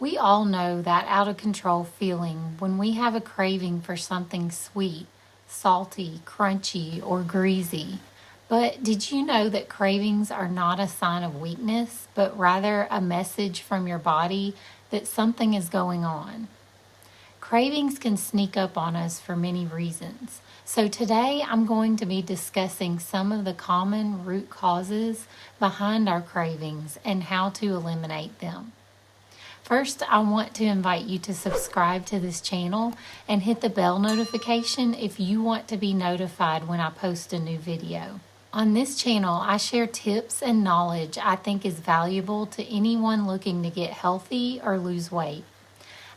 We all know that out of control feeling when we have a craving for something sweet, salty, crunchy, or greasy. But did you know that cravings are not a sign of weakness, but rather a message from your body that something is going on? Cravings can sneak up on us for many reasons. So today I'm going to be discussing some of the common root causes behind our cravings and how to eliminate them. First, I want to invite you to subscribe to this channel and hit the bell notification if you want to be notified when I post a new video. On this channel, I share tips and knowledge I think is valuable to anyone looking to get healthy or lose weight.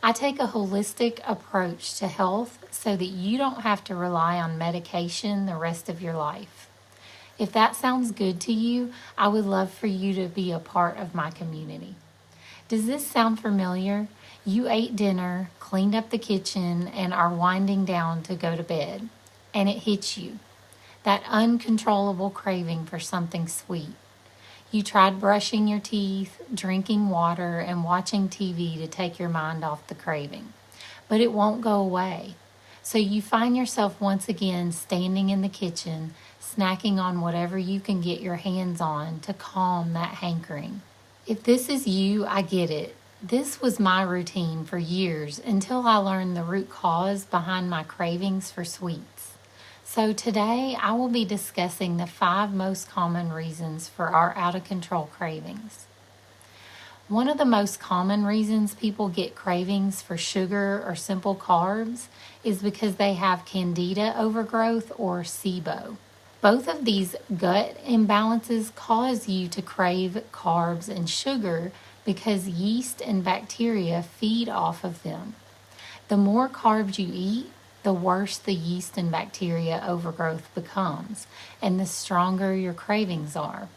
I take a holistic approach to health so that you don't have to rely on medication the rest of your life. If that sounds good to you, I would love for you to be a part of my community. Does this sound familiar? You ate dinner, cleaned up the kitchen, and are winding down to go to bed, and it hits you. That uncontrollable craving for something sweet. You tried brushing your teeth, drinking water, and watching TV to take your mind off the craving, but it won't go away. So you find yourself once again standing in the kitchen, snacking on whatever you can get your hands on to calm that hankering. If this is you, I get it. This was my routine for years until I learned the root cause behind my cravings for sweets. So today I will be discussing the 5 most common reasons for our out-of-control cravings. One of the most common reasons people get cravings for sugar or simple carbs is because they have candida overgrowth or SIBO. Both of these gut imbalances cause you to crave carbs and sugar because yeast and bacteria feed off of them. The more carbs you eat, the worse the yeast and bacteria overgrowth becomes, and the stronger your cravings are.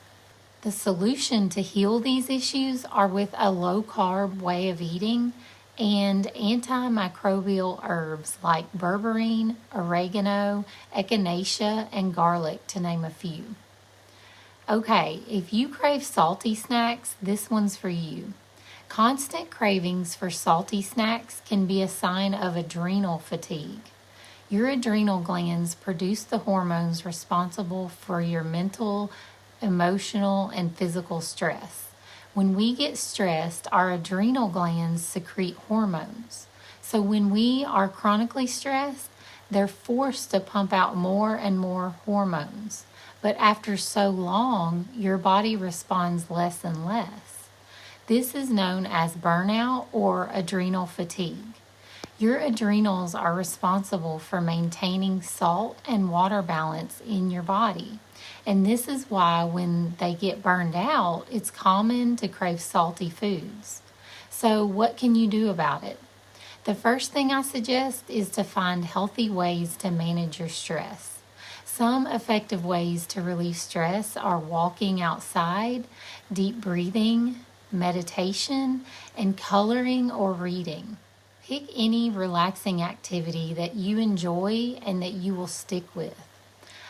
The solution to heal these issues are with a low-carb way of eating and antimicrobial herbs like berberine, oregano, echinacea, and garlic, to name a few. Okay, if you crave salty snacks, this one's for you. Constant cravings for salty snacks can be a sign of adrenal fatigue. Your adrenal glands produce the hormones responsible for your mental, emotional, and physical stress. When we get stressed, our adrenal glands secrete hormones. So when we are chronically stressed, they're forced to pump out more and more hormones. But after so long, your body responds less and less. This is known as burnout or adrenal fatigue. Your adrenals are responsible for maintaining salt and water balance in your body. And this is why when they get burned out, it's common to crave salty foods. So what can you do about it? The first thing I suggest is to find healthy ways to manage your stress. Some effective ways to relieve stress are walking outside, deep breathing, meditation, and coloring or reading. Pick any relaxing activity that you enjoy and that you will stick with.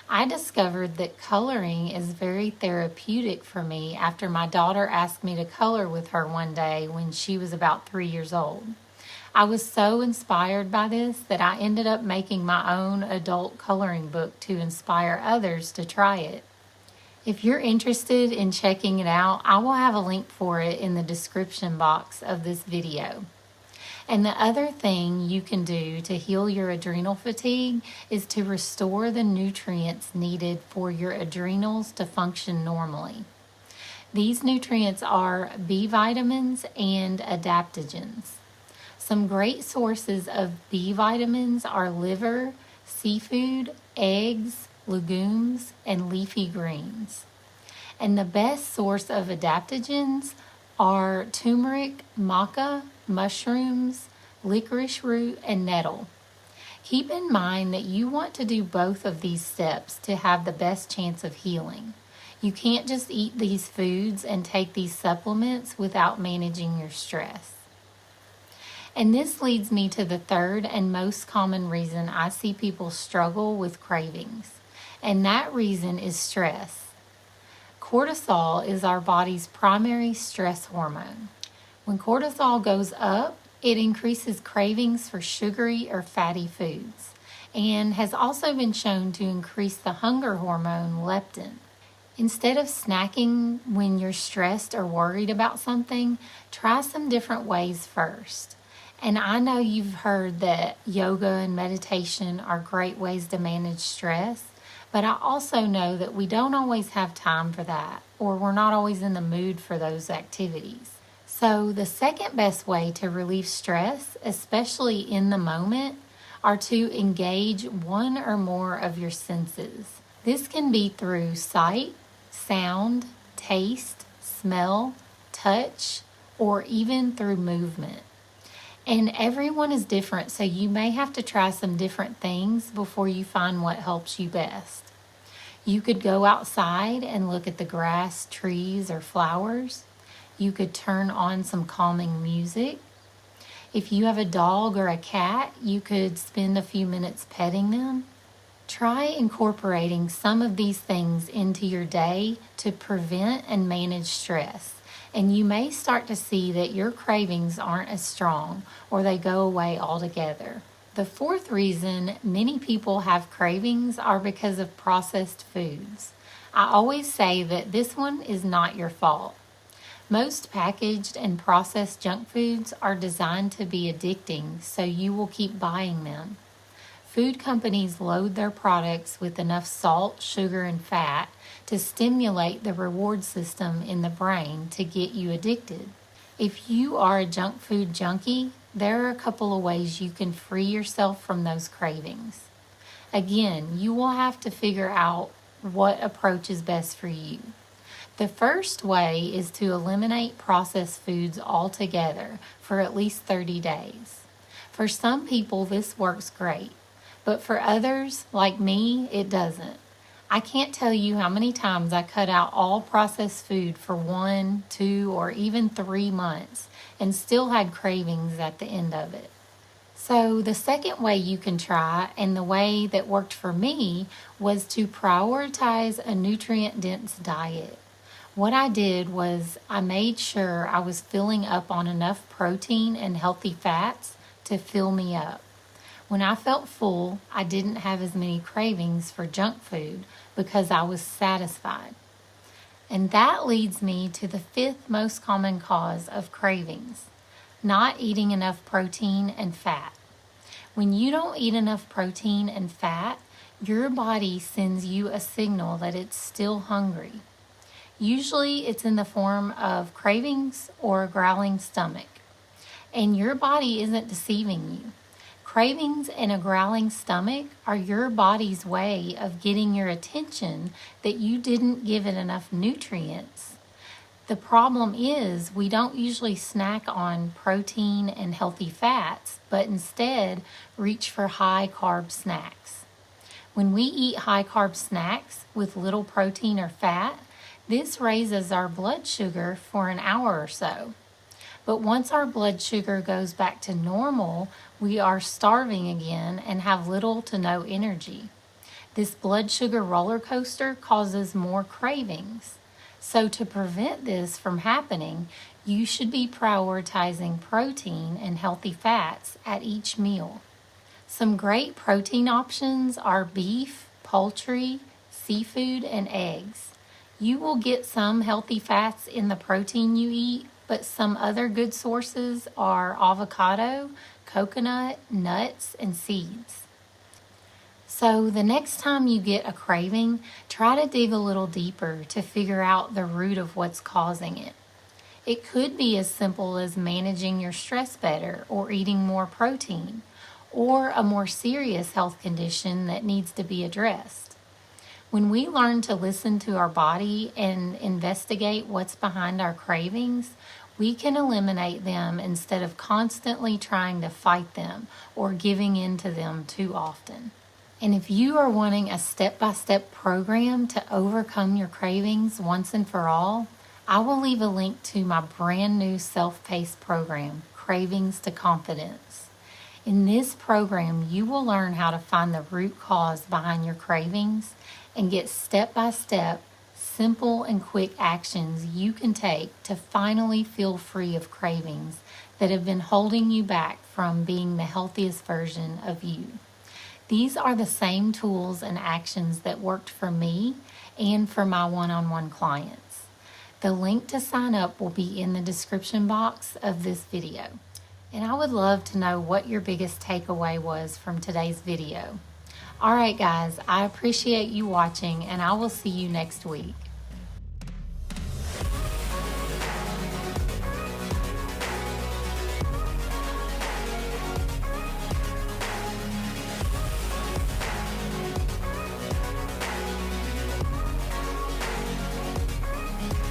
I discovered that coloring is very therapeutic for me after my daughter asked me to color with her one day when she was about 3 years old. I was so inspired by this that I ended up making my own adult coloring book to inspire others to try it. If you're interested in checking it out, I will have a link for it in the description box of this video. And the other thing you can do to heal your adrenal fatigue is to restore the nutrients needed for your adrenals to function normally. These nutrients are B vitamins and adaptogens. Some great sources of B vitamins are liver, seafood, eggs, legumes, and leafy greens. And the best source of adaptogens are turmeric, maca, mushrooms, licorice root, and nettle. Keep in mind that you want to do both of these steps to have the best chance of healing. You can't just eat these foods and take these supplements without managing your stress. And this leads me to the third and most common reason I see people struggle with cravings, and that reason is stress. Cortisol is our body's primary stress hormone. When cortisol goes up, it increases cravings for sugary or fatty foods and has also been shown to increase the hunger hormone leptin. Instead of snacking when you're stressed or worried about something, try some different ways first. And I know you've heard that yoga and meditation are great ways to manage stress, but I also know that we don't always have time for that, or we're not always in the mood for those activities. So, the second best way to relieve stress, especially in the moment, are to engage one or more of your senses. This can be through sight, sound, taste, smell, touch, or even through movement. And everyone is different, so you may have to try some different things before you find what helps you best. You could go outside and look at the grass, trees, or flowers. You could turn on some calming music. If you have a dog or a cat, you could spend a few minutes petting them. Try incorporating some of these things into your day to prevent and manage stress, and you may start to see that your cravings aren't as strong or they go away altogether. The fourth reason many people have cravings are because of processed foods. I always say that this one is not your fault. Most packaged and processed junk foods are designed to be addicting, so you will keep buying them. Food companies load their products with enough salt, sugar, and fat to stimulate the reward system in the brain to get you addicted. If you are a junk food junkie, there are a couple of ways you can free yourself from those cravings. Again, you will have to figure out what approach is best for you. The first way is to eliminate processed foods altogether for at least 30 days. For some people, this works great. But for others, like me, it doesn't. I can't tell you how many times I cut out all processed food for 1, 2, or even 3 months and still had cravings at the end of it. So the second way you can try, and the way that worked for me, was to prioritize a nutrient-dense diet. What I did was I made sure I was filling up on enough protein and healthy fats to fill me up. When I felt full, I didn't have as many cravings for junk food because I was satisfied. And that leads me to the fifth most common cause of cravings: not eating enough protein and fat. When you don't eat enough protein and fat, your body sends you a signal that it's still hungry. Usually it's in the form of cravings or a growling stomach. And your body isn't deceiving you. Cravings and a growling stomach are your body's way of getting your attention that you didn't give it enough nutrients. The problem is we don't usually snack on protein and healthy fats, but instead reach for high-carb snacks. When we eat high-carb snacks with little protein or fat, this raises our blood sugar for an hour or so. But once our blood sugar goes back to normal, we are starving again and have little to no energy. This blood sugar roller coaster causes more cravings. So to prevent this from happening, you should be prioritizing protein and healthy fats at each meal. Some great protein options are beef, poultry, seafood, and eggs. You will get some healthy fats in the protein you eat, but some other good sources are avocado, coconut, nuts, and seeds. So the next time you get a craving, try to dig a little deeper to figure out the root of what's causing it. It could be as simple as managing your stress better or eating more protein, or a more serious health condition that needs to be addressed. When we learn to listen to our body and investigate what's behind our cravings, we can eliminate them instead of constantly trying to fight them or giving in to them too often. And if you are wanting a step-by-step program to overcome your cravings once and for all, I will leave a link to my brand new self-paced program, Cravings to Confidence. In this program, you will learn how to find the root cause behind your cravings and get step-by-step, simple and quick actions you can take to finally feel free of cravings that have been holding you back from being the healthiest version of you. These are the same tools and actions that worked for me and for my one-on-one clients. The link to sign up will be in the description box of this video. And I would love to know what your biggest takeaway was from today's video. All right, guys, I appreciate you watching, and I will see you next week.